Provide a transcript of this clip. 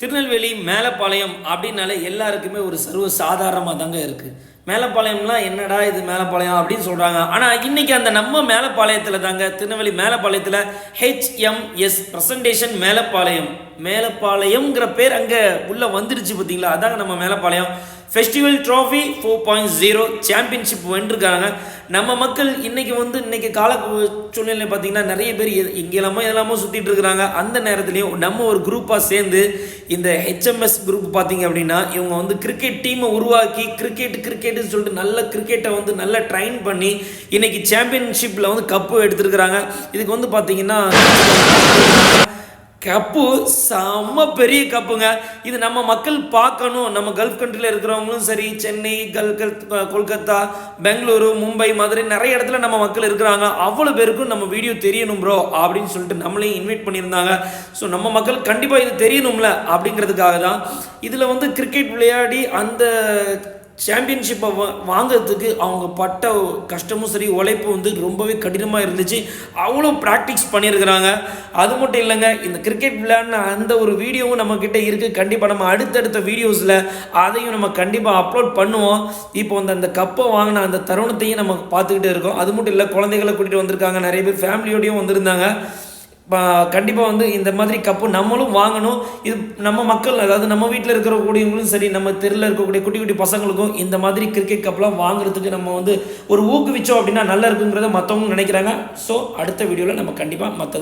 திருநெல்வேலி மேலப்பாளையம் அப்படின்னாலே எல்லாருக்குமே ஒரு சர்வ சாதாரணமாக தாங்க இருக்குது. மேலப்பாளையம்லாம் என்னடா இது மேலப்பாளையம் அப்படின்னு சொல்கிறாங்க. ஆனால் இன்றைக்கி அந்த நம்ம மேலப்பாளையத்தில் தாங்க, திருநெல்வேலி மேலப்பாளையத்தில் ஹெச்எம்எஸ் ப்ரெசன்டேஷன் மேலப்பாளையம்ங்கிற பேர் அங்கே உள்ளே வந்துடுச்சு பார்த்தீங்களா. அதாங்க நம்ம மேலப்பாளையம். ஃபெஸ்டிவல் ட்ராஃபி 4.0 சாம்பியன்ஷிப் வென்றிருக்காங்க நம்ம மக்கள். இன்றைக்கி கால சூழ்நிலை பார்த்திங்கன்னா நிறைய பேர் எங்கெல்லாமோ சுற்றிட்டு இருக்கிறாங்க. அந்த நேரத்துலையும் நம்ம ஒரு குரூப்பாக சேர்ந்து இந்த ஹெச்எம்எஸ் குரூப் பார்த்திங்க அப்படின்னா இவங்க வந்து கிரிக்கெட் டீமை உருவாக்கி கிரிக்கெட்டுன்னு சொல்லிட்டு நல்ல கிரிக்கெட்டை வந்து நல்லா ட்ரைன் பண்ணி இன்றைக்கி சாம்பியன்ஷிப்பில் வந்து கப்பு எடுத்துருக்குறாங்க. இதுக்கு வந்து பார்த்திங்கன்னா கப்பு செம்ம பெரிய கப்புங்க. இது நம்ம மக்கள் பார்க்கணும். நம்ம கல்ஃப் கண்ட்ரியில் இருக்கிறவங்களும் சரி, சென்னை, கொல்கத்தா, பெங்களூரு, மும்பை, மதுரை நிறைய இடத்துல நம்ம மக்கள் இருக்கிறாங்க. அவ்வளோ பேருக்கும் நம்ம வீடியோ தெரியணும் ப்ரோ அப்படின்னு சொல்லிட்டு நம்மளையும் இன்வைட் பண்ணியிருந்தாங்க. ஸோ நம்ம மக்கள் கண்டிப்பாக இது தெரியணும்ல அப்படிங்கிறதுக்காக தான் இதில் வந்து கிரிக்கெட் விளையாடி அந்த சாம்பியன்ஷிப்பை வாங்கிறதுக்கு அவங்க பட்ட கஷ்டமும் சரி, உழைப்பு வந்து ரொம்பவே கடினமாக இருந்துச்சு. அவ்வளோ ப்ராக்டிஸ் பண்ணியிருக்கிறாங்க. அது மட்டும் இல்லைங்க, இந்த கிரிக்கெட் விளையாடின அந்த ஒரு வீடியோவும் நம்மக்கிட்ட இருக்குது. கண்டிப்பாக நம்ம அடுத்தடுத்த வீடியோஸில் அதையும் நம்ம கண்டிப்பாக அப்லோட் பண்ணுவோம். இப்போ அந்த கப்பை வாங்கின அந்த தருணத்தையும் நம்ம பார்த்துக்கிட்டே இருக்கோம். அது மட்டும் இல்லை, குழந்தைகளை கூட்டிகிட்டு வந்திருக்காங்க, நிறைய பேர் ஃபேமிலியோடையும் வந்திருந்தாங்க. கண்டிப்பாக வந்து இந்த மாதிரி கப்பு நம்மளும் வாங்கணும். இது நம்ம மக்கள், அதாவது நம்ம வீட்டில் இருக்கக்கூடியவங்களும் சரி, நம்ம தெருவில் இருக்கக்கூடிய குட்டி குட்டி பசங்களுக்கும் இந்த மாதிரி கிரிக்கெட் கப்லாம் வாங்குறதுக்கு நம்ம வந்து ஒரு ஊக்குவிச்சோம் அப்படின்னா நல்லா இருக்குங்கிறத மற்றவங்க நினைக்கிறாங்க. ஸோ அடுத்த வீடியோவில் நம்ம கண்டிப்பாக மற்ற